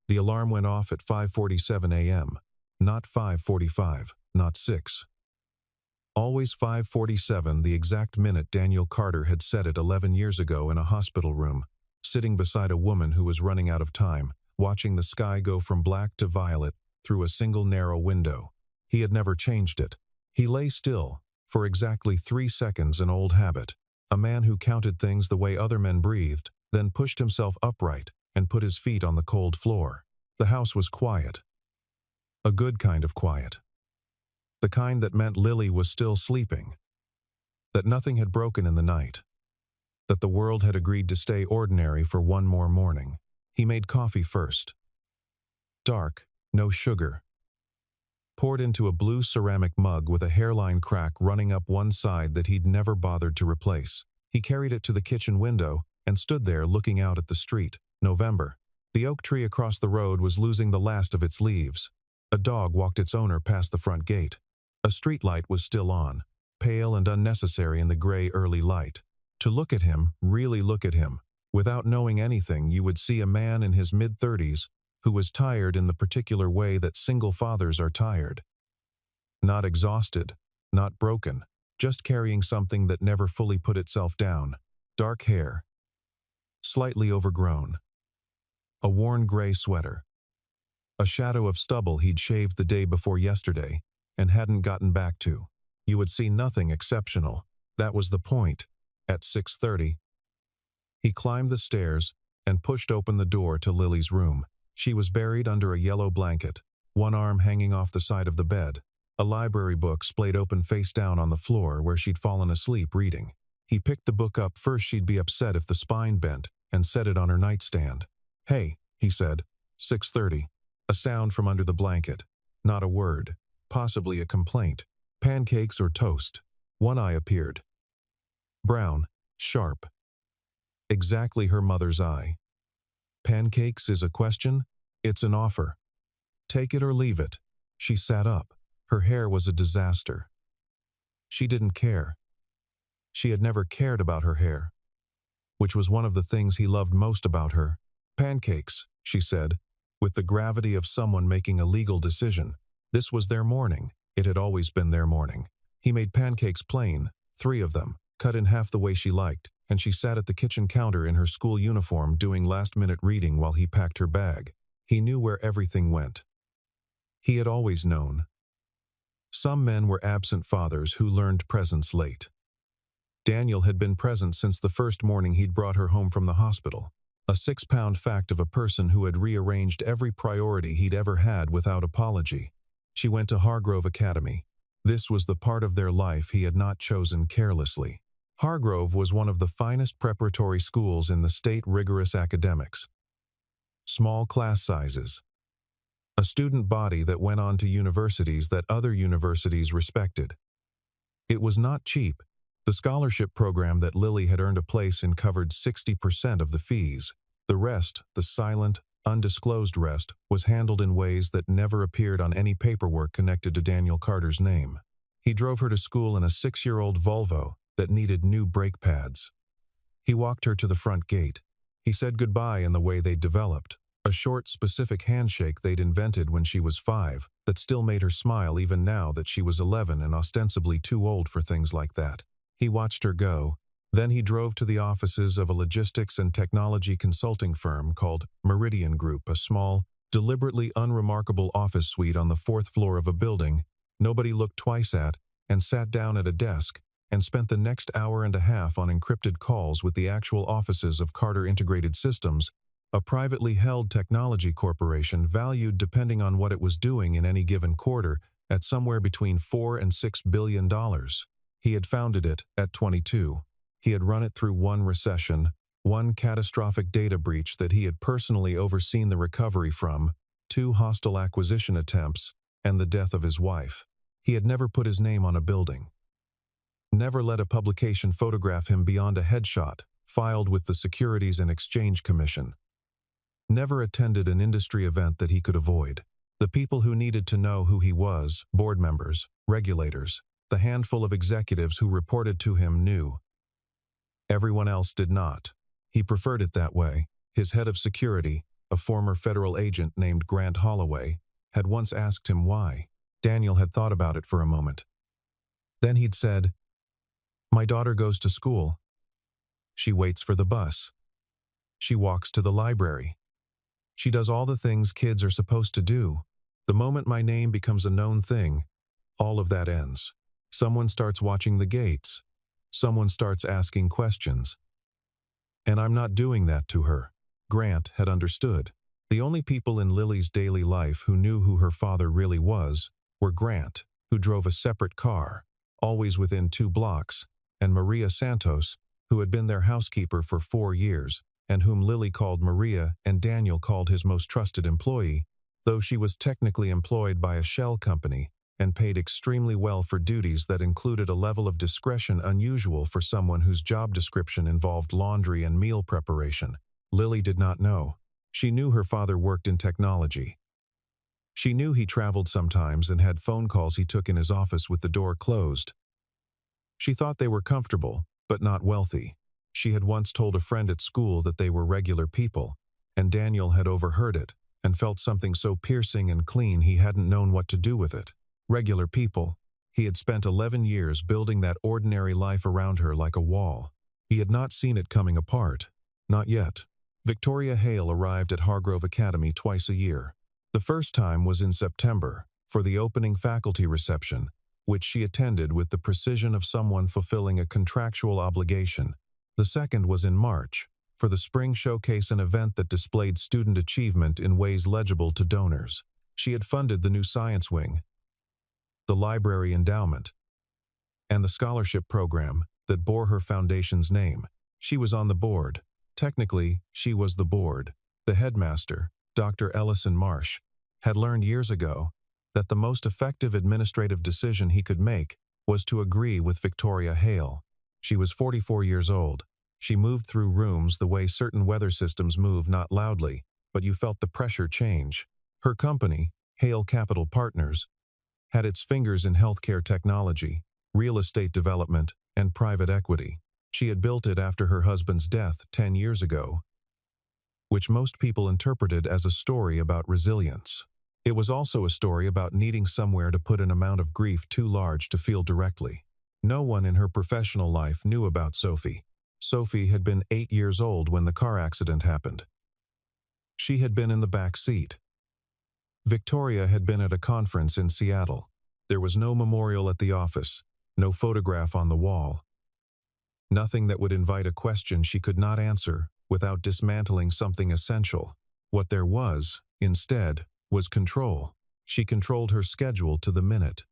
The alarm went off at 5:47 a.m., not 5:45, not 6. Always 5:47, the exact minute Daniel Carter had set it 11 years ago in a hospital room, sitting beside a woman who was running out of time, watching the sky go from black to violet through a single narrow window. He had never changed it. He lay still, for exactly 3 seconds, an old habit. A man who counted things the way other men breathed, then pushed himself upright and put his feet on the cold floor. The house was quiet. A good kind of quiet. The kind that meant Lily was still sleeping. That nothing had broken in the night. That the world had agreed to stay ordinary for one more morning. He made coffee first. Dark, no sugar. Poured into a blue ceramic mug with a hairline crack running up one side that he'd never bothered to replace. He carried it to the kitchen window and stood there looking out at the street. November. The oak tree across the road was losing the last of its leaves. A dog walked its owner past the front gate. A street light was still on, pale and unnecessary in the gray early light. To look at him, really look at him, without knowing anything, you would see a man in his mid-30s who was tired in the particular way that single fathers are tired. Not exhausted, not broken, just carrying something that never fully put itself down. Dark hair. Slightly overgrown. A worn gray sweater. A shadow of stubble he'd shaved the day before yesterday and hadn't gotten back to. You would see nothing exceptional. That was the point. At 6:30. He climbed the stairs and pushed open the door to Lily's room. She was buried under a yellow blanket, one arm hanging off the side of the bed, a library book splayed open face down on the floor where she'd fallen asleep reading. He picked the book up. First she'd be upset if the spine bent, and set it on her nightstand. "Hey," he said. 6:30. A sound from under the blanket. Not a word. Possibly a complaint. Pancakes or toast. One eye appeared. Brown. Sharp. Exactly her mother's eye. Pancakes is a question? It's an offer. Take it or leave it. She sat up. Her hair was a disaster. She didn't care. She had never cared about her hair, which was one of the things he loved most about her. "Pancakes," she said, with the gravity of someone making a legal decision. This was their morning. It had always been their morning. He made pancakes plain, 3 of them, cut in half the way she liked, and she sat at the kitchen counter in her school uniform doing last-minute reading while he packed her bag. He knew where everything went. He had always known. Some men were absent fathers who learned presence late. Daniel had been present since the first morning he'd brought her home from the hospital. A 6-pound fact of a person who had rearranged every priority he'd ever had without apology. She went to Hargrove Academy. This was the part of their life he had not chosen carelessly. Hargrove was one of the finest preparatory schools in the state. Rigorous academics. Small class sizes. A student body that went on to universities that other universities respected. It was not cheap. The scholarship program that Lily had earned a place in covered 60% of the fees. The rest, the silent, undisclosed rest, was handled in ways that never appeared on any paperwork connected to Daniel Carter's name. He drove her to school in a 6-year-old Volvo that needed new brake pads. He walked her to the front gate. He said goodbye in the way they'd developed, a short, specific handshake they'd invented when she was 5 that still made her smile even now that she was 11 and ostensibly too old for things like that. He watched her go. Then he drove to the offices of a logistics and technology consulting firm called Meridian Group, a small, deliberately unremarkable office suite on the 4th floor of a building nobody looked twice at, and sat down at a desk and spent the next hour and a half on encrypted calls with the actual offices of Carter Integrated Systems, a privately held technology corporation valued, depending on what it was doing in any given quarter, at somewhere between $4 and $6 billion. He had founded it at 22. He had run it through one recession, one catastrophic data breach that he had personally overseen the recovery from, 2 hostile acquisition attempts, and the death of his wife. He had never put his name on a building. Never let a publication photograph him beyond a headshot, filed with the Securities and Exchange Commission. Never attended an industry event that he could avoid. The people who needed to know who he was, board members, regulators, the handful of executives who reported to him knew. Everyone else did not. He preferred it that way. His head of security, a former federal agent named Grant Holloway, had once asked him why. Daniel had thought about it for a moment. Then he'd said, "My daughter goes to school. She waits for the bus. She walks to the library. She does all the things kids are supposed to do. The moment my name becomes a known thing, all of that ends. Someone starts watching the gates. Someone starts asking questions. And I'm not doing that to her." Grant had understood. The only people in Lily's daily life who knew who her father really was were Grant, who drove a separate car, always within 2 blocks, and Maria Santos, who had been their housekeeper for 4 years, and whom Lily called Maria and Daniel called his most trusted employee, though she was technically employed by a shell company and paid extremely well for duties that included a level of discretion unusual for someone whose job description involved laundry and meal preparation. Lily did not know. She knew her father worked in technology. She knew he traveled sometimes and had phone calls he took in his office with the door closed. She thought they were comfortable, but not wealthy. She had once told a friend at school that they were regular people, and Daniel had overheard it and felt something so piercing and clean he hadn't known what to do with it. Regular people. He had spent 11 years building that ordinary life around her like a wall. He had not seen it coming apart. Not yet. Victoria Hale arrived at Hargrove Academy twice a year. The first time was in September, for the opening faculty reception, which she attended with the precision of someone fulfilling a contractual obligation. The second was in March, for the spring showcase, an event that displayed student achievement in ways legible to donors. She had funded the new science wing, the library endowment, and the scholarship program that bore her foundation's name. She was on the board. Technically, she was the board. The headmaster, Dr. Ellison Marsh, had learned years ago that the most effective administrative decision he could make was to agree with Victoria Hale. She was 44 years old. She moved through rooms the way certain weather systems move, not loudly, but you felt the pressure change. Her company, Hale Capital Partners, had its fingers in healthcare technology, real estate development, and private equity. She had built it after her husband's death 10 years ago, which most people interpreted as a story about resilience. It was also a story about needing somewhere to put an amount of grief too large to feel directly. No one in her professional life knew about Sophie. Sophie had been 8 years old when the car accident happened. She had been in the back seat. Victoria had been at a conference in Seattle. There was no memorial at the office, no photograph on the wall. Nothing that would invite a question she could not answer without dismantling something essential. What there was, instead, was control. She controlled her schedule to the minute.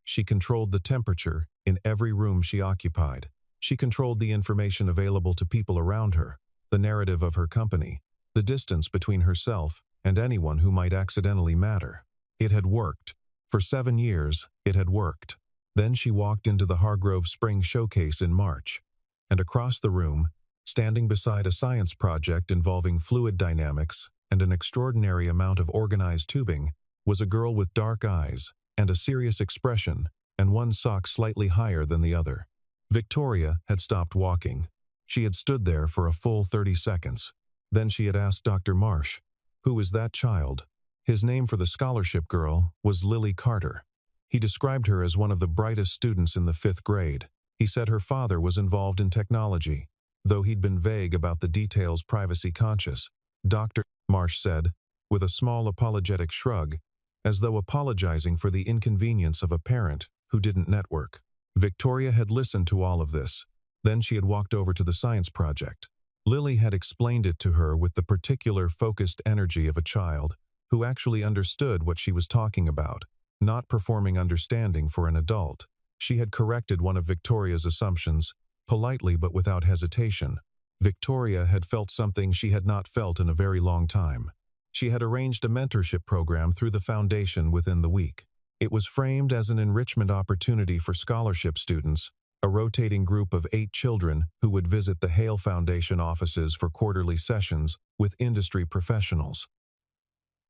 She controlled the temperature in every room she occupied. She controlled the information available to people around her, the narrative of her company, the distance between herself and anyone who might accidentally matter. It had worked. For 7 years, it had worked. Then she walked into the Hargrove Spring Showcase in March, and across the room, standing beside a science project involving fluid dynamics and an extraordinary amount of organized tubing, was a girl with dark eyes and a serious expression, and one sock slightly higher than the other. Victoria had stopped walking. She had stood there for a full 30 seconds. Then she had asked Dr. Marsh, "Who is that child?" His name for the scholarship girl was Lily Carter. He described her as one of the brightest students in the 5th grade. He said her father was involved in technology, though he'd been vague about the details, privacy conscious. Dr. Marsh said, with a small apologetic shrug, as though apologizing for the inconvenience of a parent who didn't network. Victoria had listened to all of this. Then she had walked over to the science project. Lily had explained it to her with the particular focused energy of a child who actually understood what she was talking about, not performing understanding for an adult. She had corrected one of Victoria's assumptions, politely but without hesitation. Victoria had felt something she had not felt in a very long time. She had arranged a mentorship program through the foundation within the week. It was framed as an enrichment opportunity for scholarship students, a rotating group of 8 children who would visit the Hale Foundation offices for quarterly sessions with industry professionals.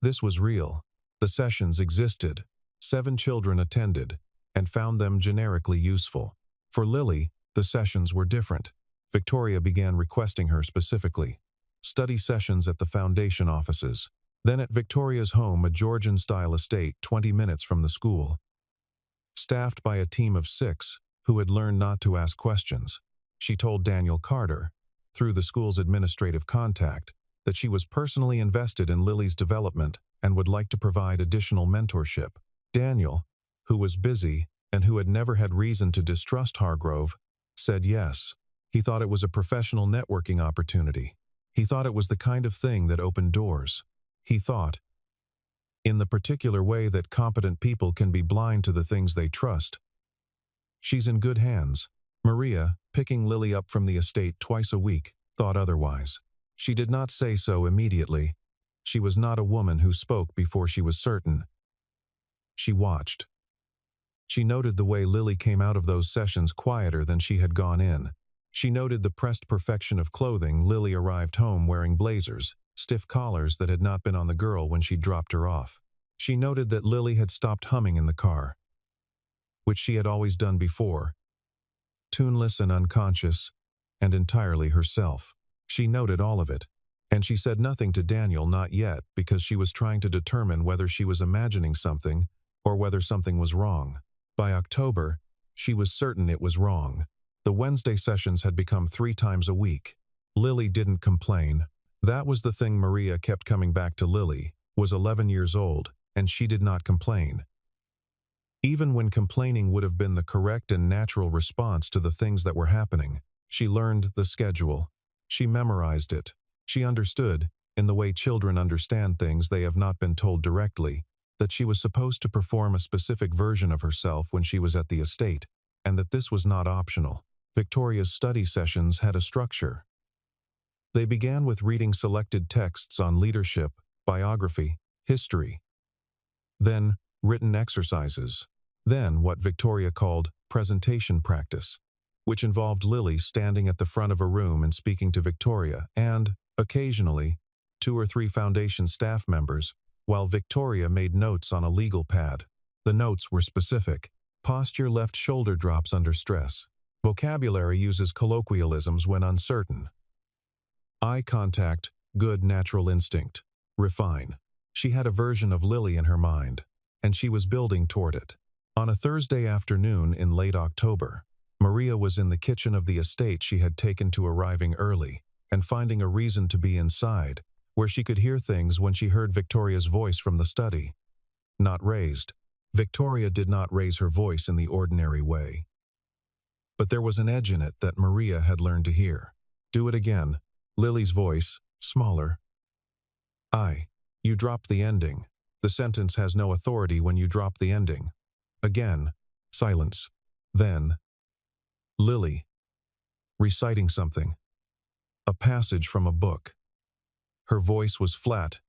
This was real. The sessions existed. 7 children attended and found them generically useful. For Lily, the sessions were different. Victoria began requesting her specifically. study sessions at the foundation offices. Then at Victoria's home, a Georgian-style estate 20 minutes from the school. Staffed by a team of 6 who had learned not to ask questions. She told Daniel Carter, through the school's administrative contact, that she was personally invested in Lily's development and would like to provide additional mentorship. Daniel, who was busy and who had never had reason to distrust Hargrove, said yes. He thought it was a professional networking opportunity. He thought it was the kind of thing that opened doors. He thought, in the particular way that competent people can be blind to the things they trust. She's in good hands. Maria, picking Lily up from the estate twice a week, thought otherwise. She did not say so immediately. She was not a woman who spoke before she was certain. She watched. She noted the way Lily came out of those sessions quieter than she had gone in. She noted the pressed perfection of clothing. Lily arrived home wearing blazers, stiff collars that had not been on the girl when she dropped her off. She noted that Lily had stopped humming in the car, which she had always done before, tuneless and unconscious, and entirely herself. She noted all of it, and she said nothing to Daniel, not yet, because she was trying to determine whether she was imagining something or whether something was wrong. By October, she was certain it was wrong. The Wednesday sessions had become 3 times a week. Lily didn't complain. That was the thing Maria kept coming back to. Lily was 11 years old, and she did not complain. Even when complaining would have been the correct and natural response to the things that were happening. She learned the schedule. She memorized it. She understood, in the way children understand things they have not been told directly, that she was supposed to perform a specific version of herself when she was at the estate, and that this was not optional. Victoria's study sessions had a structure. They began with reading selected texts on leadership, biography, history. Then, written exercises. Then what Victoria called presentation practice, which involved Lily standing at the front of a room and speaking to Victoria and, occasionally, 2 or 3 foundation staff members, while Victoria made notes on a legal pad. The notes were specific. Posture: left shoulder drops under stress. Vocabulary: uses colloquialisms when uncertain. Eye contact: good natural instinct. Refine. She had a version of Lily in her mind, and she was building toward it. On a Thursday afternoon in late October, Maria was in the kitchen of the estate she had taken to, arriving early and finding a reason to be inside, where she could hear things when she heard Victoria's voice from the study. Not raised. Victoria did not raise her voice in the ordinary way. But there was an edge in it that Maria had learned to hear. Do it again. Lily's voice, smaller. You dropped the ending. The sentence has no authority when you drop the ending. Again. Silence. Then. Lily. Reciting something. A passage from a book. Her voice was flat,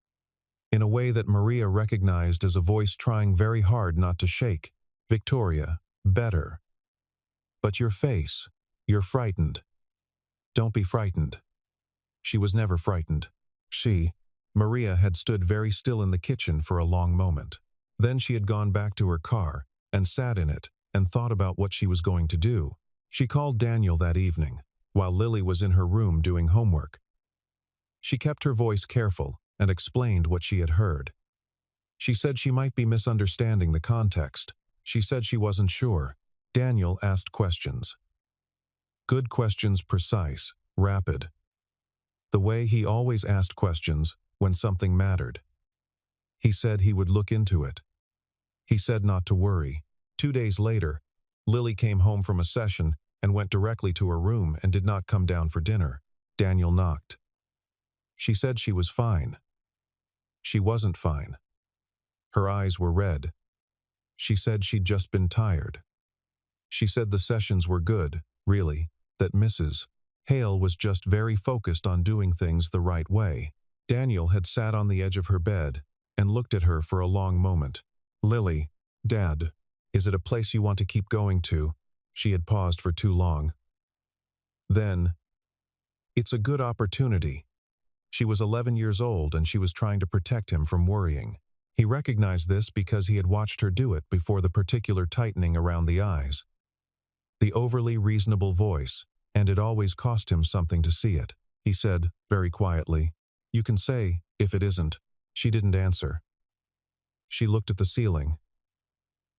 in a way that Maria recognized as a voice trying very hard not to shake. Victoria. Better. But your face. You're frightened. Don't be frightened. She was never frightened. Maria had stood very still in the kitchen for a long moment. Then she had gone back to her car and sat in it and thought about what she was going to do. She called Daniel that evening, while Lily was in her room doing homework. She kept her voice careful and explained what she had heard. She said she might be misunderstanding the context. She said she wasn't sure. Daniel asked questions. Good questions, precise, rapid. The way he always asked questions when something mattered. He said he would look into it. He said not to worry. 2 days later, Lily came home from a session and went directly to her room and did not come down for dinner. Daniel knocked. She said she was fine. She wasn't fine. Her eyes were red. She said she'd just been tired. She said the sessions were good, really, that Mrs. Hale was just very focused on doing things the right way. Daniel had sat on the edge of her bed and looked at her for a long moment. Lily, Dad, is it a place you want to keep going to? She had paused for too long. Then, it's a good opportunity. She was 11 years old and she was trying to protect him from worrying. He recognized this because he had watched her do it before, the particular tightening around the eyes. The overly reasonable voice, and it always cost him something to see it. he said, very quietly. You can say, if it isn't. She didn't answer. She looked at the ceiling.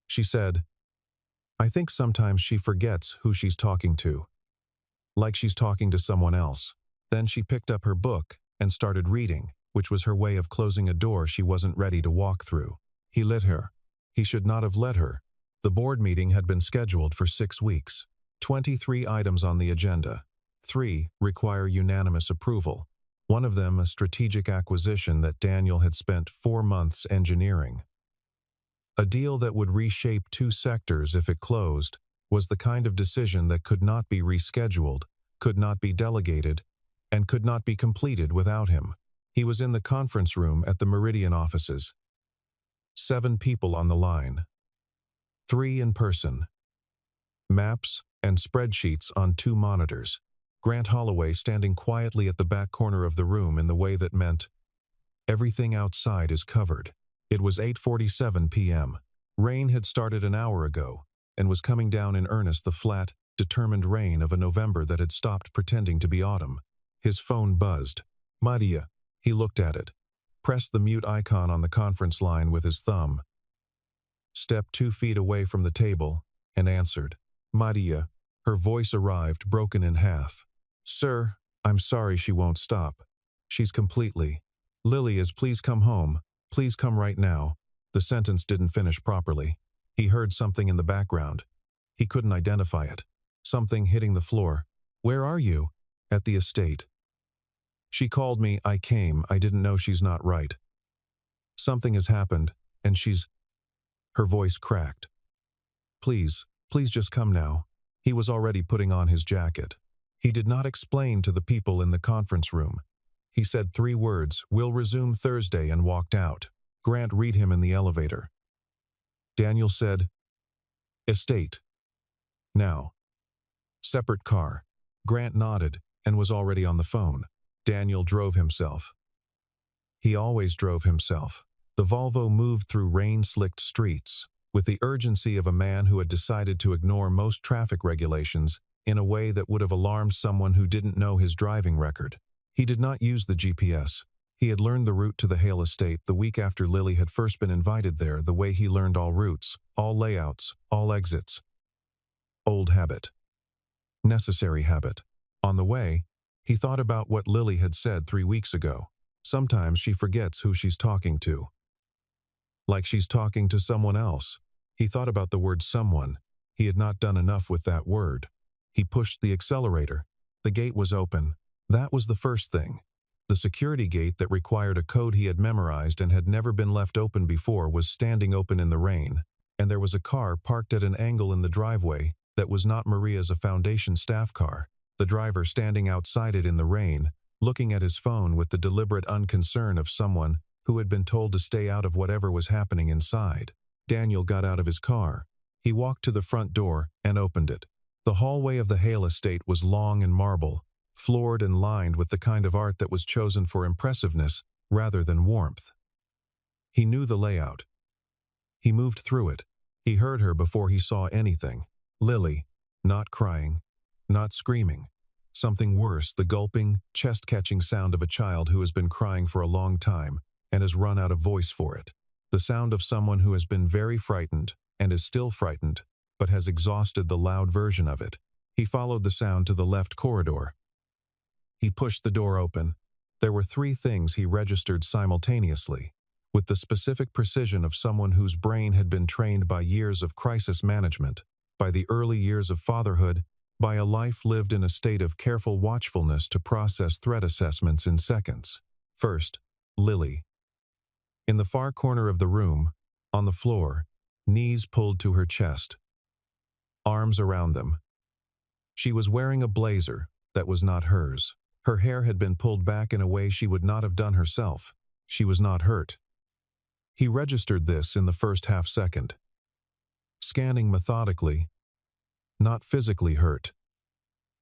She said, I think sometimes she forgets who she's talking to. Like she's talking to someone else. Then she picked up her book and started reading, which was her way of closing a door she wasn't ready to walk through. He let her. He should not have let her. The board meeting had been scheduled for 6 weeks. 23 items on the agenda. 3 require unanimous approval. One of them a strategic acquisition that Daniel had spent 4 months engineering. A deal that would reshape 2 sectors if it closed was the kind of decision that could not be rescheduled, could not be delegated, and could not be completed without him. He was in the conference room at the Meridian offices. 7 people on the line. 3 in person. Maps and spreadsheets on 2 monitors. Grant Holloway standing quietly at the back corner of the room in the way that meant, everything outside is covered. It was 8:47 p.m. Rain had started an hour ago, and was coming down in earnest, the flat, determined rain of a November that had stopped pretending to be autumn. His phone buzzed. Maria. He looked at it, pressed the mute icon on the conference line with his thumb, stepped 2 feet away from the table, and answered. Maria. Her voice arrived, broken in half. Sir, I'm sorry she won't stop. She's completely. Lily is please come home. Please come right now. The sentence didn't finish properly. He heard something in the background. He couldn't identify it. Something hitting the floor. Where are you? At the estate. She called me, I came, I didn't know she's not right. Something has happened, and she's... Her voice cracked. Please just come now. He was already putting on his jacket. He did not explain to the people in the conference room. He said 3 words, we'll resume Thursday, and walked out. Grant read him in the elevator. Daniel said, estate. Now. Separate car. Grant nodded and was already on the phone. Daniel drove himself. He always drove himself. The Volvo moved through rain-slicked streets, with the urgency of a man who had decided to ignore most traffic regulations in a way that would have alarmed someone who didn't know his driving record. He did not use the GPS. He had learned the route to the Hale estate the week after Lily had first been invited there, the way he learned all routes, all layouts, all exits. Old habit. Necessary habit. On the way, he thought about what Lily had said 3 weeks ago. Sometimes she forgets who she's talking to. Like she's talking to someone else. He thought about the word someone. He had not done enough with that word. He pushed the accelerator. The gate was open. That was the first thing. The security gate that required a code he had memorized and had never been left open before was standing open in the rain, and there was a car parked at an angle in the driveway that was not Maria's, a Foundation staff car. The driver standing outside it in the rain, looking at his phone with the deliberate unconcern of someone who had been told to stay out of whatever was happening inside. Daniel got out of his car. He walked to the front door and opened it. The hallway of the Hale estate was long and marble, floored and lined with the kind of art that was chosen for impressiveness rather than warmth. He knew the layout. He moved through it. He heard her before he saw anything. Lily, not crying, not screaming. Something worse, the gulping, chest-catching sound of a child who has been crying for a long time and has run out of voice for it. The sound of someone who has been very frightened and is still frightened, but has exhausted the loud version of it. He followed the sound to the left corridor. He pushed the door open. There were 3 things he registered simultaneously, with the specific precision of someone whose brain had been trained by years of crisis management, by the early years of fatherhood, by a life lived in a state of careful watchfulness to process threat assessments in seconds. First, Lily. In the far corner of the room, on the floor, knees pulled to her chest, arms around them. She was wearing a blazer that was not hers. Her hair had been pulled back in a way she would not have done herself. She was not hurt. He registered this in the first half-second. Scanning methodically, not physically hurt,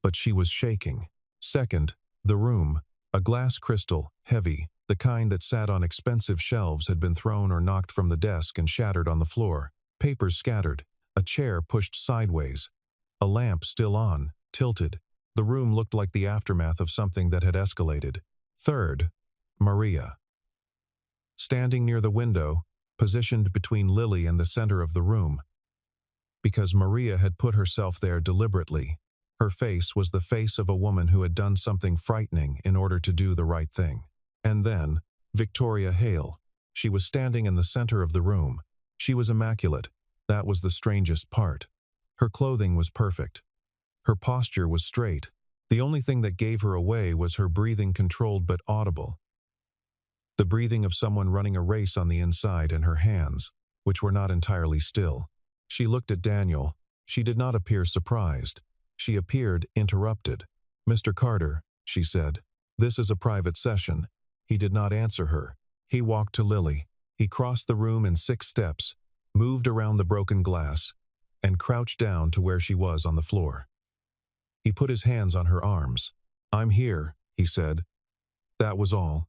but she was shaking. Second, the room, a glass crystal, heavy, the kind that sat on expensive shelves, had been thrown or knocked from the desk and shattered on the floor. Papers scattered, a chair pushed sideways, a lamp still on, tilted, The room looked like the aftermath of something that had escalated. Third, Maria. Standing near the window, positioned between Lily and the center of the room. Because Maria had put herself there deliberately. Her face was the face of a woman who had done something frightening in order to do the right thing. And then, Victoria Hale. She was standing in the center of the room. She was immaculate. That was the strangest part. Her clothing was perfect. Her posture was straight. The only thing that gave her away was her breathing, controlled but audible. The breathing of someone running a race on the inside, and her hands, which were not entirely still. She looked at Daniel. She did not appear surprised. She appeared interrupted. "Mr. Carter," she said, "this is a private session." He did not answer her. He walked to Lily. He crossed the room in 6 steps, moved around the broken glass, and crouched down to where she was on the floor. He put his hands on her arms. "I'm here," he said. That was all.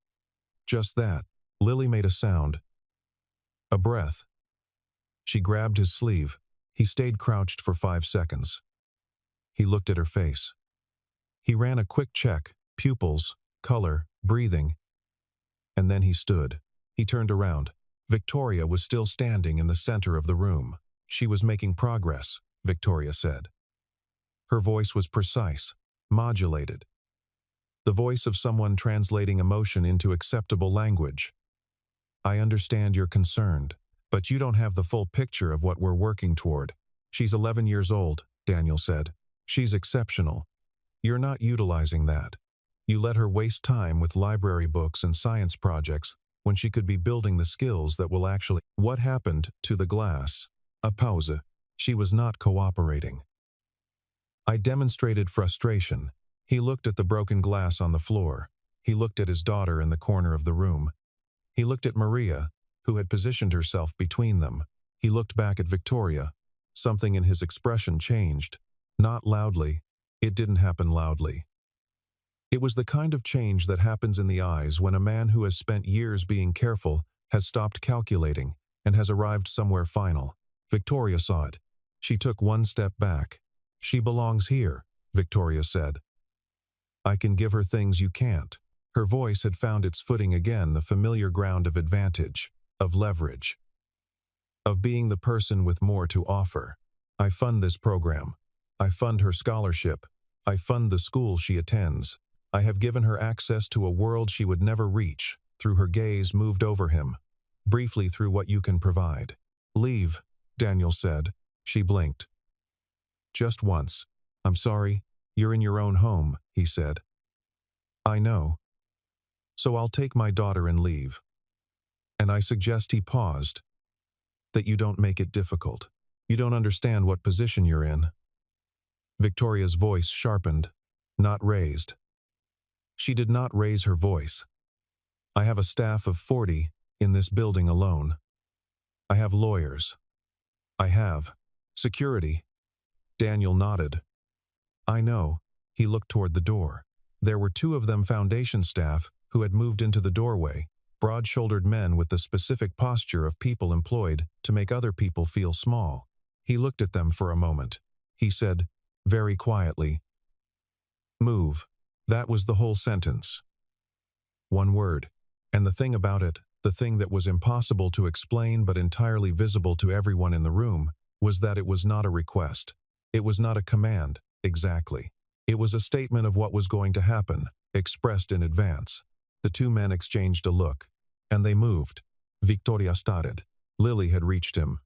Just that. Lily made a sound. A breath. She grabbed his sleeve. He stayed crouched for 5 seconds. He looked at her face. He ran a quick check, pupils, color, breathing. And then he stood. He turned around. Victoria was still standing in the center of the room. "She was making progress," Victoria said. Her voice was precise, modulated. The voice of someone translating emotion into acceptable language. "I understand you're concerned, but you don't have the full picture of what we're working toward. She's 11 years old," Daniel said. "She's exceptional. You're not utilizing that. You let her waste time with library books and science projects when she could be building the skills that will actually—" What happened to the glass? A pause. She was not cooperating. I demonstrated frustration. He looked at the broken glass on the floor. He looked at his daughter in the corner of the room. He looked at Maria, who had positioned herself between them. He looked back at Victoria. Something in his expression changed. Not loudly. It didn't happen loudly. It was the kind of change that happens in the eyes when a man who has spent years being careful has stopped calculating and has arrived somewhere final. Victoria saw it. She took 1 step back. "She belongs here," Victoria said. "I can give her things you can't." Her voice had found its footing again, the familiar ground of advantage, of leverage, of being the person with more to offer. "I fund this program. I fund her scholarship. I fund the school she attends. I have given her access to a world she would never reach." Through her gaze moved over him, briefly through what you can provide. "Leave," Daniel said. She blinked. "Just once." "I'm sorry, you're in your own home," he said. "I know. So I'll take my daughter and leave. And I suggest," he paused, "that you don't make it difficult. You don't understand what position you're in." Victoria's voice sharpened, not raised. She did not raise her voice. "I have a staff of 40 in this building alone. I have lawyers. I have security." Daniel nodded. "I know." He looked toward the door. There were 2 of them foundation staff who had moved into the doorway, broad-shouldered men with the specific posture of people employed to make other people feel small. He looked at them for a moment. He said, very quietly, "Move." That was the whole sentence. 1 word. And the thing about it, the thing that was impossible to explain but entirely visible to everyone in the room, was that it was not a request. It was not a command, exactly. It was a statement of what was going to happen, expressed in advance. The 2 men exchanged a look, and they moved. Victoria started. Lily had reached him.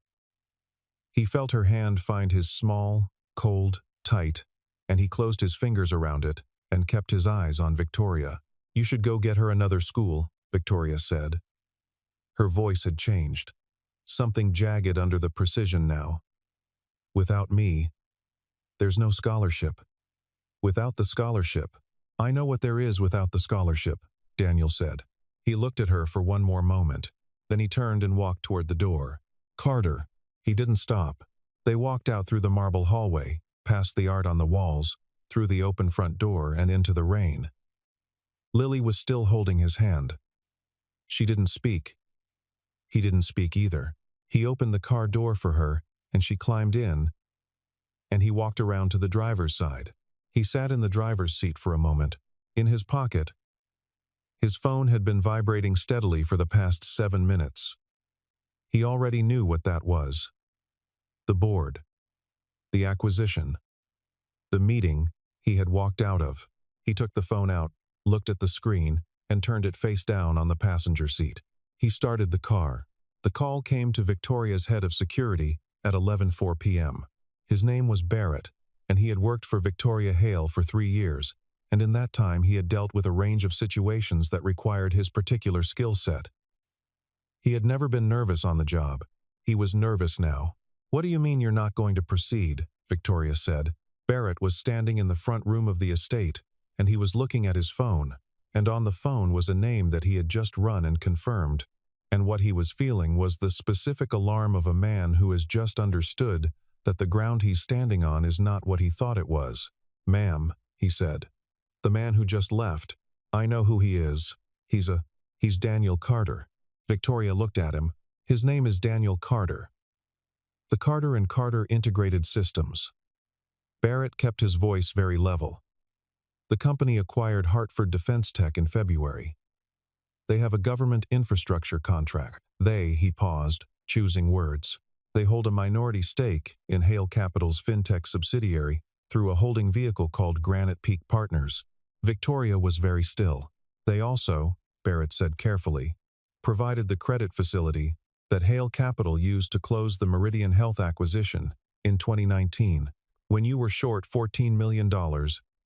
He felt her hand find his small, cold, tight, and he closed his fingers around it and kept his eyes on Victoria. "You should go get her another school," Victoria said. Her voice had changed. Something jagged under the precision now. "Without me, there's no scholarship." "Without the scholarship." "I know what there is without the scholarship," Daniel said. He looked at her for 1 more moment. Then he turned and walked toward the door. "Carter." He didn't stop. They walked out through the marble hallway, past the art on the walls, through the open front door and into the rain. Lily was still holding his hand. She didn't speak. He didn't speak either. He opened the car door for her, and she climbed in, and he walked around to the driver's side. He sat in the driver's seat for a moment. In his pocket, his phone had been vibrating steadily for the past 7 minutes. He already knew what that was. The board. The acquisition. The meeting he had walked out of. He took the phone out, looked at the screen, and turned it face down on the passenger seat. He started the car. The call came to Victoria's head of security at 11:04 p.m. His name was Barrett, and he had worked for Victoria Hale for 3 years, and in that time he had dealt with a range of situations that required his particular skill set. He had never been nervous on the job. He was nervous now. "What do you mean you're not going to proceed?" Victoria said. Barrett was standing in the front room of the estate, and he was looking at his phone, and on the phone was a name that he had just run and confirmed. And what he was feeling was the specific alarm of a man who has just understood that the ground he's standing on is not what he thought it was. "Ma'am," he said. "The man who just left. I know who he is. He's Daniel Carter." Victoria looked at him. "His name is Daniel Carter." The Carter & Carter Integrated Systems. Barrett kept his voice very level. The company acquired Hartford Defense Tech in February. They have a government infrastructure contract. He paused, choosing words. They hold a minority stake in Hale Capital's fintech subsidiary through a holding vehicle called Granite Peak Partners. Victoria was very still. They also, Barrett said carefully, provided the credit facility that Hale Capital used to close the Meridian Health acquisition in 2019, when you were short $14 million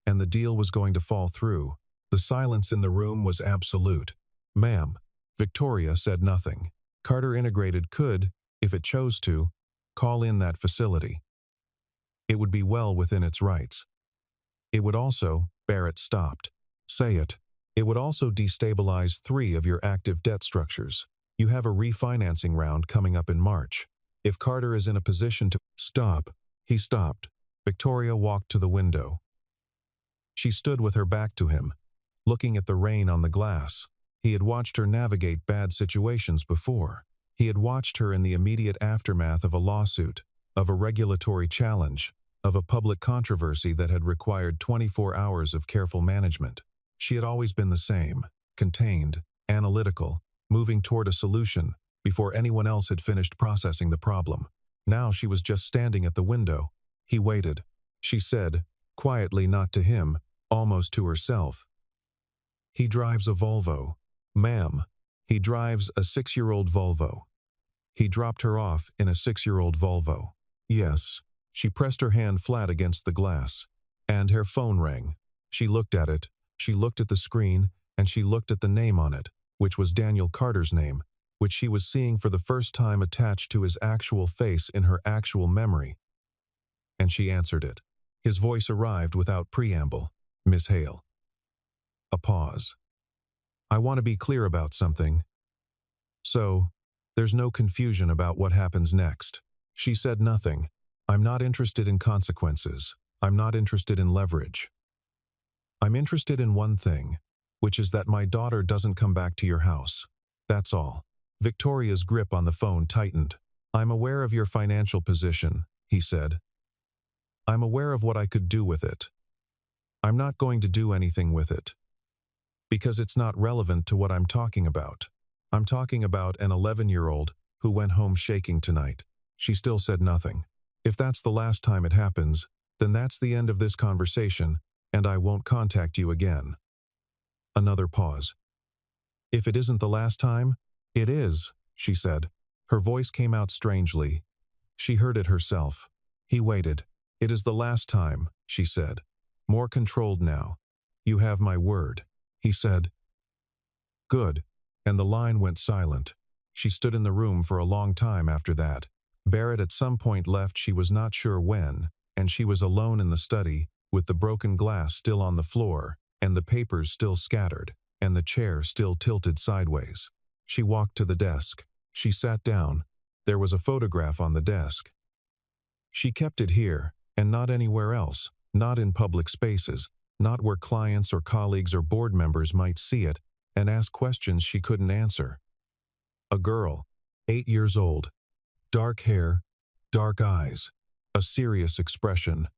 and the deal was going to fall through. The silence in the room was absolute. "Ma'am." Victoria said nothing. Carter Integrated could, if it chose to, call in that facility. It would be well within its rights. It would also, Barrett stopped. "Say it. It would also destabilize 3 of your active debt structures. You have a refinancing round coming up in March. If Carter is in a position to—" "Stop." He stopped. Victoria walked to the window. She stood with her back to him, looking at the rain on the glass. He had watched her navigate bad situations before. He had watched her in the immediate aftermath of a lawsuit, of a regulatory challenge, of a public controversy that had required 24 hours of careful management. She had always been the same, contained, analytical, moving toward a solution before anyone else had finished processing the problem. Now she was just standing at the window. He waited. She said, quietly, not to him, almost to herself. "He drives a Volvo." "Ma'am." "He drives a 6-year-old Volvo." He dropped her off in a 6-year-old Volvo. "Yes." She pressed her hand flat against the glass. And her phone rang. She looked at it, she looked at the screen, and she looked at the name on it, which was Daniel Carter's name, which she was seeing for the first time attached to his actual face in her actual memory. And she answered it. His voice arrived without preamble. "Miss Hale." A pause. "I want to be clear about something. So, there's no confusion about what happens next." She said nothing. "I'm not interested in consequences. I'm not interested in leverage. I'm interested in one thing, which is that my daughter doesn't come back to your house. That's all." Victoria's grip on the phone tightened. "I'm aware of your financial position," he said. "I'm aware of what I could do with it. I'm not going to do anything with it. Because it's not relevant to what I'm talking about. I'm talking about an 11-year-old who went home shaking tonight." She still said nothing. "If that's the last time it happens, then that's the end of this conversation, and I won't contact you again." Another pause. "If it isn't the last time, it is," she said. Her voice came out strangely. She heard it herself. He waited. "It is the last time," she said. More controlled now. "You have my word." He said, "Good," and the line went silent. She stood in the room for a long time after that. Barrett at some point left, she was not sure when, and she was alone in the study, with the broken glass still on the floor, and the papers still scattered, and the chair still tilted sideways. She walked to the desk. She sat down. There was a photograph on the desk. She kept it here, and not anywhere else, not in public spaces, not where clients or colleagues or board members might see it and ask questions she couldn't answer. A girl, 8 years old, dark hair, dark eyes, a serious expression.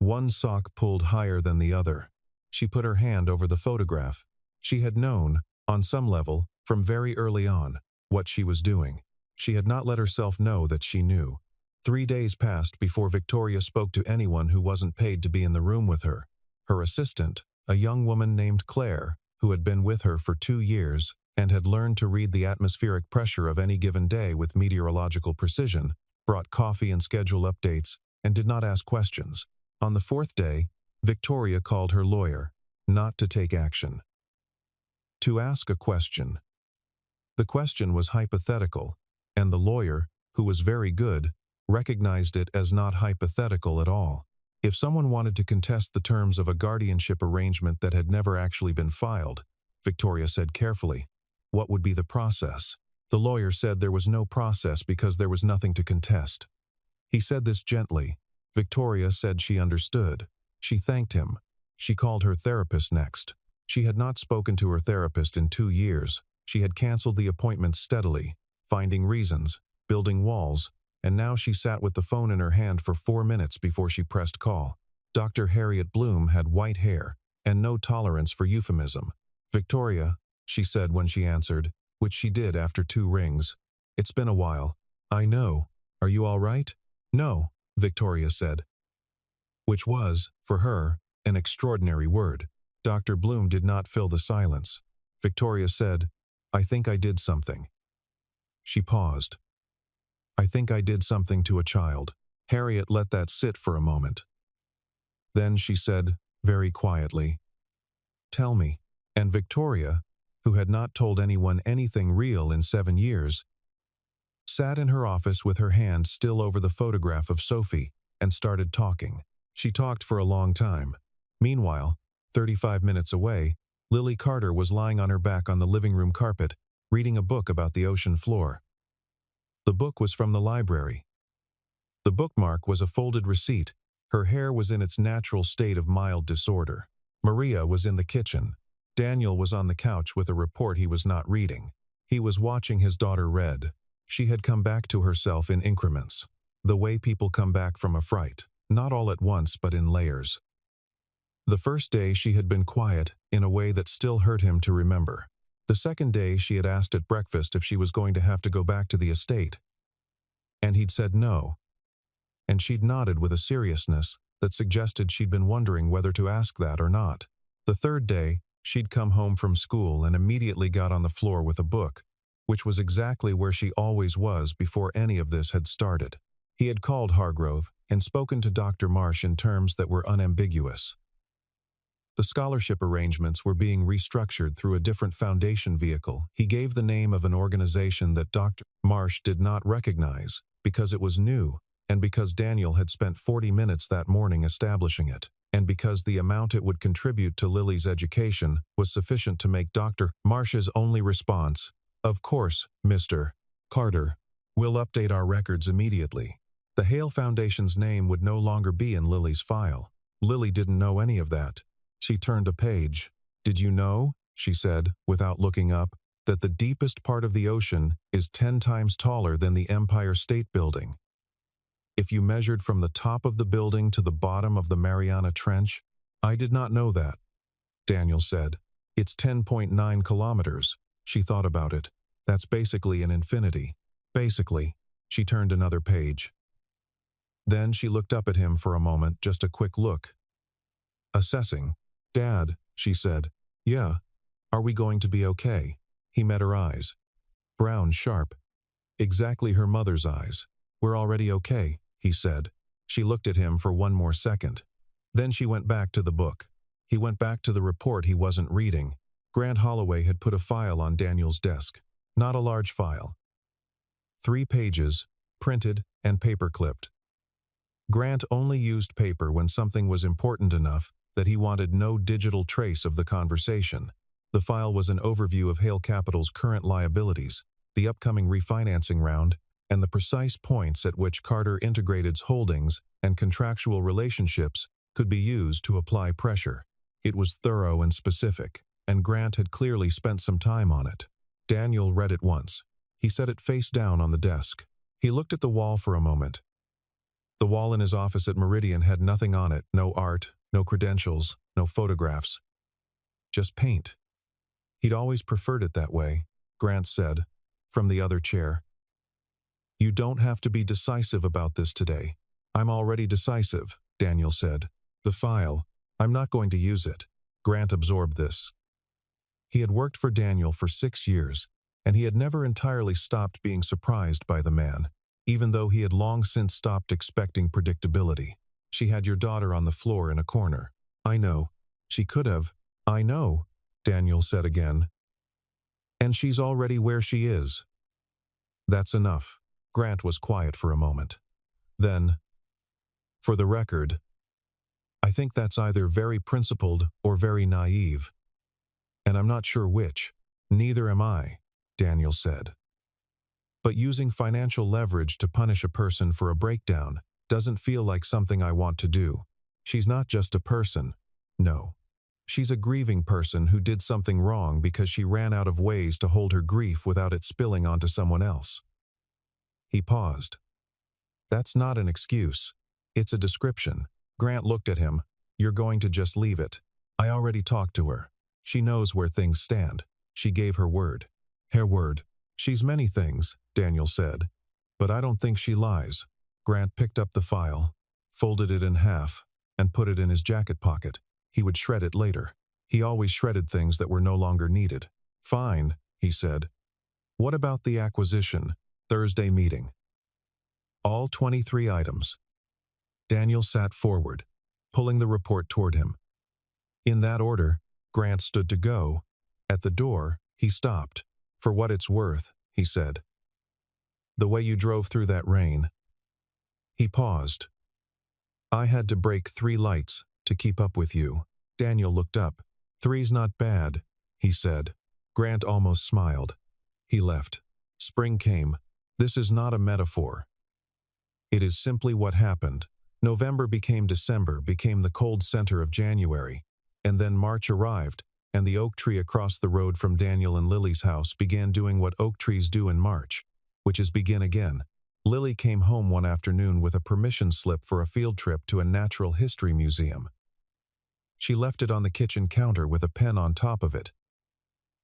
one sock pulled higher than the other. She put her hand over the photograph. She had known, on some level, from very early on, what she was doing. She had not let herself know that she knew. 3 days passed before Victoria spoke to anyone who wasn't paid to be in the room with her. Her assistant, a young woman named Claire, who had been with her for 2 years and had learned to read the atmospheric pressure of any given day with meteorological precision, brought coffee and schedule updates, and did not ask questions. On the 4th day, Victoria called her lawyer, not to take action, to ask a question. The question was hypothetical, and the lawyer, who was very good, recognized it as not hypothetical at all. If someone wanted to contest the terms of a guardianship arrangement that had never actually been filed, Victoria said carefully, what would be the process? The lawyer said there was no process because there was nothing to contest. He said this gently. Victoria said she understood. She thanked him. She called her therapist next. She had not spoken to her therapist in 2 years. She had canceled the appointments steadily, finding reasons, building walls, and now she sat with the phone in her hand for 4 minutes before she pressed call. Dr. Harriet Bloom had white hair and no tolerance for euphemism. Victoria, she said when she answered, which she did after 2 rings. It's been a while. I know. Are you all right? No, Victoria said. Which was, for her, an extraordinary word. Dr. Bloom did not fill the silence. Victoria said, I think I did something. She paused. I think I did something to a child. Harriet let that sit for a moment. Then she said, very quietly, tell me. And Victoria, who had not told anyone anything real in 7 years, sat in her office with her hand still over the photograph of Sophie and started talking. She talked for a long time. Meanwhile, 35 minutes away, Lily Carter was lying on her back on the living room carpet, reading a book about the ocean floor. The book was from the library. The bookmark was a folded receipt. Her hair was in its natural state of mild disorder. Maria was in the kitchen. Daniel was on the couch with a report he was not reading. He was watching his daughter read. She had come back to herself in increments. The way people come back from a fright, not all at once but in layers. The first day she had been quiet in a way that still hurt him to remember. The second day she had asked at breakfast if she was going to have to go back to the estate. And he'd said no. And she'd nodded with a seriousness that suggested she'd been wondering whether to ask that or not. The third day, she'd come home from school and immediately got on the floor with a book, which was exactly where she always was before any of this had started. He had called Hargrove and spoken to Dr. Marsh in terms that were unambiguous. The scholarship arrangements were being restructured through a different foundation vehicle. He gave the name of an organization that Dr. Marsh did not recognize because it was new, and because Daniel had spent 40 minutes that morning establishing it, and because the amount it would contribute to Lily's education was sufficient to make Dr. Marsh's only response, "Of course, Mr. Carter. We'll update our records immediately." The Hale Foundation's name would no longer be in Lily's file. Lily didn't know any of that. She turned a page. "Did you know," she said, without looking up, "that the deepest part of the ocean is 10 times taller than the Empire State Building? If you measured from the top of the building to the bottom of the Mariana Trench?" "I did not know that," Daniel said. "It's 10.9 kilometers. She thought about it. That's basically an infinity. Basically." She turned another page. Then she looked up at him for a moment, just a quick look. Assessing. "Dad," she said. "Yeah. Are we going to be okay?" He met her eyes. Brown, sharp. Exactly her mother's eyes. "We're already okay," he said. She looked at him for one more second. Then she went back to the book. He went back to the report he wasn't reading. Grant Holloway had put a file on Daniel's desk. Not a large file. 3 pages, printed and paper-clipped. Grant only used paper when something was important enough that he wanted no digital trace of the conversation. The file was an overview of Hale Capital's current liabilities, the upcoming refinancing round, and the precise points at which Carter Integrated's holdings and contractual relationships could be used to apply pressure. It was thorough and specific, and Grant had clearly spent some time on it. Daniel read it once. He set it face down on the desk. He looked at the wall for a moment. The wall in his office at Meridian had nothing on it, no art, no credentials, no photographs. Just paint. He'd always preferred it that way, Grant said, from the other chair. You don't have to be decisive about this today. I'm already decisive, Daniel said. The file. I'm not going to use it. Grant absorbed this. He had worked for Daniel for 6 years, and he had never entirely stopped being surprised by the man, even though he had long since stopped expecting predictability. She had your daughter on the floor in a corner. I know. She could have. I know, Daniel said again. And she's already where she is. That's enough. Grant was quiet for a moment. Then, for the record, I think that's either very principled or very naive. And I'm not sure which. Neither am I, Daniel said. But using financial leverage to punish a person for a breakdown doesn't feel like something I want to do. She's not just a person. No. She's a grieving person who did something wrong because she ran out of ways to hold her grief without it spilling onto someone else. He paused. That's not an excuse. It's a description. Grant looked at him. You're going to just leave it. I already talked to her. She knows where things stand. She gave her word. Her word. She's many things, Daniel said. But I don't think she lies. Grant picked up the file, folded it in half, and put it in his jacket pocket. He would shred it later. He always shredded things that were no longer needed. Fine, he said. What about the acquisition? Thursday meeting. All 23 items. Daniel sat forward, pulling the report toward him. In that order, Grant stood to go. At the door, he stopped. For what it's worth, he said. The way you drove through that rain. He paused. I had to break 3 lights to keep up with you. Daniel looked up. 3's not bad, he said. Grant almost smiled. He left. Spring came. This is not a metaphor. It is simply what happened. November became December, became the cold center of January. And then March arrived, and the oak tree across the road from Daniel and Lily's house began doing what oak trees do in March, which is begin again. Lily came home one afternoon with a permission slip for a field trip to a natural history museum. She left it on the kitchen counter with a pen on top of it,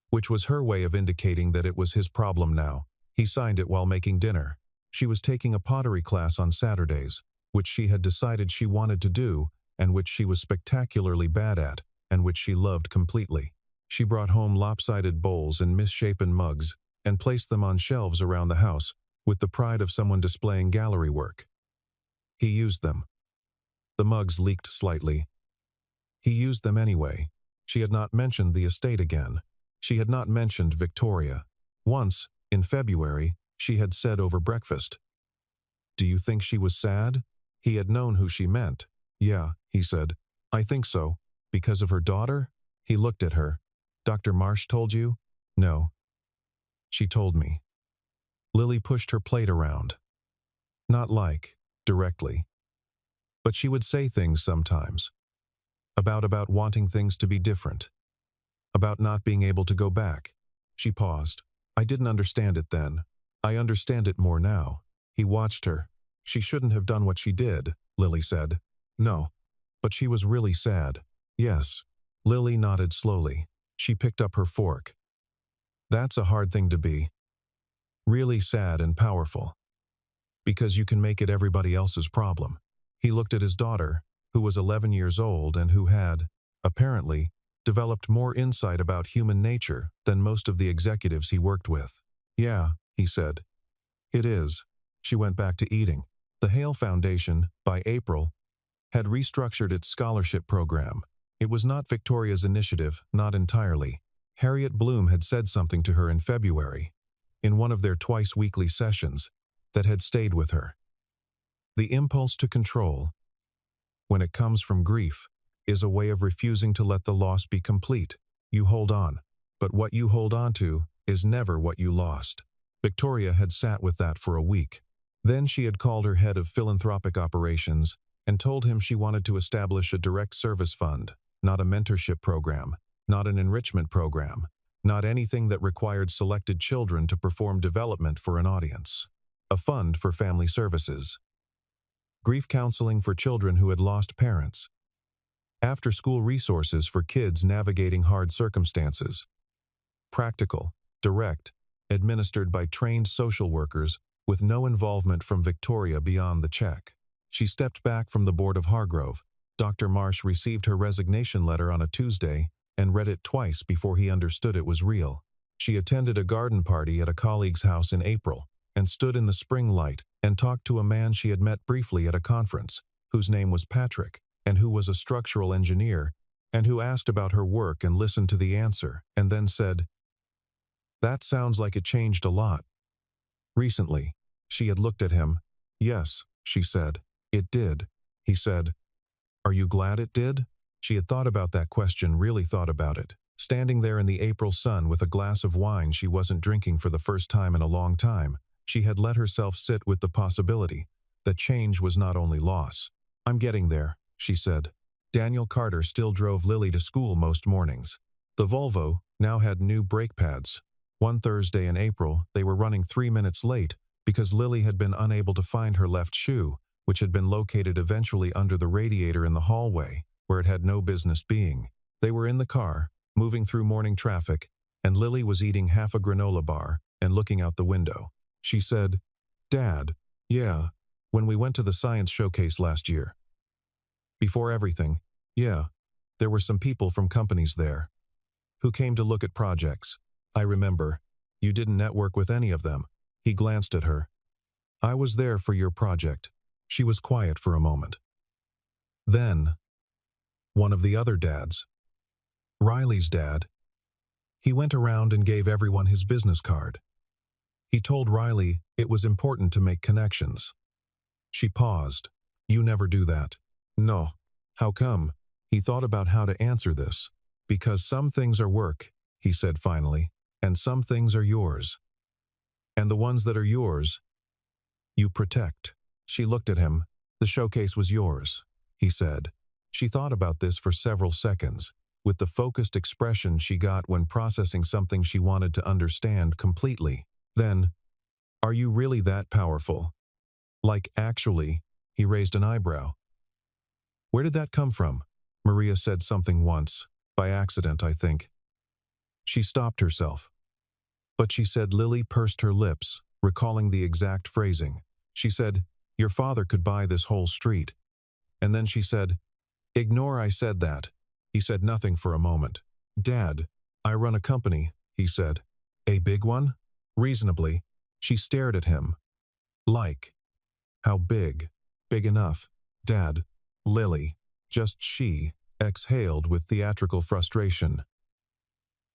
which was her way of indicating that it was his problem now. He signed it while making dinner. She was taking a pottery class on Saturdays, which she had decided she wanted to do, and which she was spectacularly bad at, and which she loved completely. She brought home lopsided bowls and misshapen mugs, and placed them on shelves around the house, with the pride of someone displaying gallery work. He used them. The mugs leaked slightly. He used them anyway. She had not mentioned the estate again. She had not mentioned Victoria. Once, in February, she had said over breakfast, "Do you think she was sad?" He had known who she meant. "Yeah," he said. "I think so." "Because of her daughter?" He looked at her. "Dr. Marsh told you?" "No." "She told me." Lily pushed her plate around. Not directly. But she would say things sometimes. About wanting things to be different. About not being able to go back. She paused. I didn't understand it then. I understand it more now. He watched her. She shouldn't have done what she did, Lily said. No. But she was really sad. Yes. Lily nodded slowly. She picked up her fork. That's a hard thing to be. Really sad and powerful. Because you can make it everybody else's problem. He looked at his daughter, who was 11 years old and who had, apparently, developed more insight about human nature than most of the executives he worked with. Yeah, he said. It is. She went back to eating. The Hale Foundation, by April, had restructured its scholarship program. It was not Victoria's initiative, not entirely. Harriet Bloom had said something to her in February, in one of their twice-weekly sessions, that had stayed with her. The impulse to control, when it comes from grief, is a way of refusing to let the loss be complete. You hold on, but what you hold on to is never what you lost. Victoria had sat with that for a week. Then she had called her head of philanthropic operations and told him she wanted to establish a direct service fund, not a mentorship program, not an enrichment program, not anything that required selected children to perform development for an audience. A fund for family services. grief counseling for children who had lost parents, after-school resources for kids navigating hard circumstances, practical, direct, administered by trained social workers with no involvement from Victoria beyond the check. She stepped back from the board of Hargrove. Dr. Marsh received her resignation letter on a Tuesday and read it twice before he understood it was real. She attended a garden party at a colleague's house in April and stood in the spring light and talked to a man she had met briefly at a conference, whose name was Patrick, and who was a structural engineer, and who asked about her work and listened to the answer, and then said, "That sounds like it changed a lot." Recently, she had looked at him. "Yes," she said, "it did." He said, "Are you glad it did?" She had thought about that question, really thought about it. Standing there in the April sun with a glass of wine she wasn't drinking for the first time in a long time, she had let herself sit with the possibility that change was not only loss. "I'm getting there," she said. Daniel Carter still drove Lily to school most mornings. The Volvo now had new brake pads. One Thursday in April, they were running 3 minutes late because Lily had been unable to find her left shoe, which had been located eventually under the radiator in the hallway, where it had no business being. They were in the car, moving through morning traffic, and Lily was eating half a granola bar and looking out the window. She said, "Dad, yeah, when we went to the science showcase last year. Before everything, yeah, there were some people from companies there who came to look at projects. I remember, you didn't network with any of them." He glanced at her. "I was there for your project." She was quiet for a moment. Then, one of the other dads, Riley's dad, he went around and gave everyone his business card. He told Riley it was important to make connections. She paused. "You never do that." "No." "How come?" He thought about how to answer this. "Because some things are work," he said finally, "and some things are yours. And the ones that are yours, you protect." She looked at him. "The showcase was yours," he said. She thought about this for several seconds, with the focused expression she got when processing something she wanted to understand completely. Then, "Are you really that powerful?" "Like, actually," he raised an eyebrow. "Where did that come from?" Maria said something once, by accident, I think. She stopped herself. But she said Lily pursed her lips, recalling the exact phrasing. She said, "Your father could buy this whole street." And then she said, "Ignore I said that." He said nothing for a moment. "Dad, I run a company," he said. "A big one?" "Reasonably." She stared at him. "Like, how big?" "Big enough, Dad." Lily, just she, exhaled with theatrical frustration.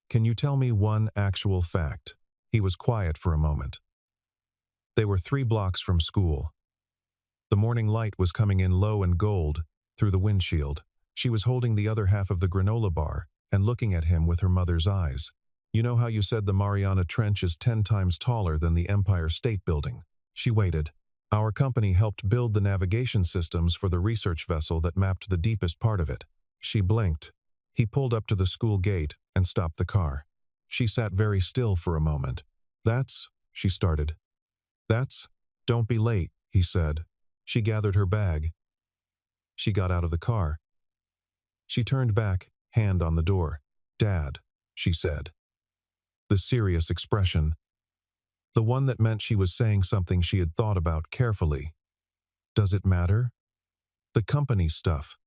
"Can you tell me one actual fact?" He was quiet for a moment. They were 3 blocks from school. The morning light was coming in low and gold through the windshield. She was holding the other half of the granola bar and looking at him with her mother's eyes. "You know how you said the Mariana Trench is 10 times taller than the Empire State Building?" She waited. "Our company helped build the navigation systems for the research vessel that mapped the deepest part of it." She blinked. He pulled up to the school gate and stopped the car. She sat very still for a moment. "That's," she started. "That's, don't be late," he said. She gathered her bag. She got out of the car. She turned back, hand on the door. "Dad," she said. The serious expression. The one that meant she was saying something she had thought about carefully. "Does it matter?" "The company stuff.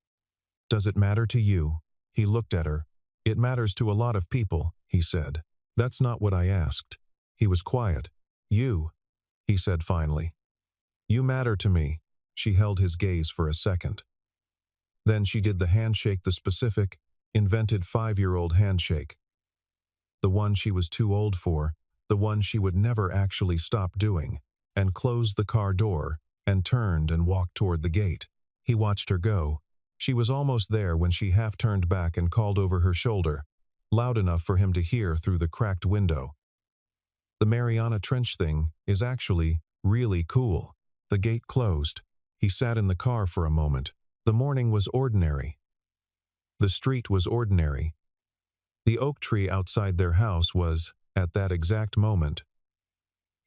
Does it matter to you?" He looked at her. "It matters to a lot of people," he said. "That's not what I asked." He was quiet. "You," he said finally. "You matter to me." She held his gaze for a second. Then she did the handshake, the specific, invented 5-year-old handshake. The one she was too old for, the one she would never actually stop doing, and closed the car door, and turned and walked toward the gate. He watched her go. She was almost there when she half turned back and called over her shoulder, loud enough for him to hear through the cracked window. "The Mariana Trench thing is actually really cool." The gate closed. He sat in the car for a moment. The morning was ordinary. The street was ordinary. The oak tree outside their house was, at that exact moment,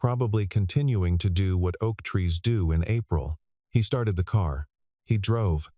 probably continuing to do what oak trees do in April, He started the car. He drove.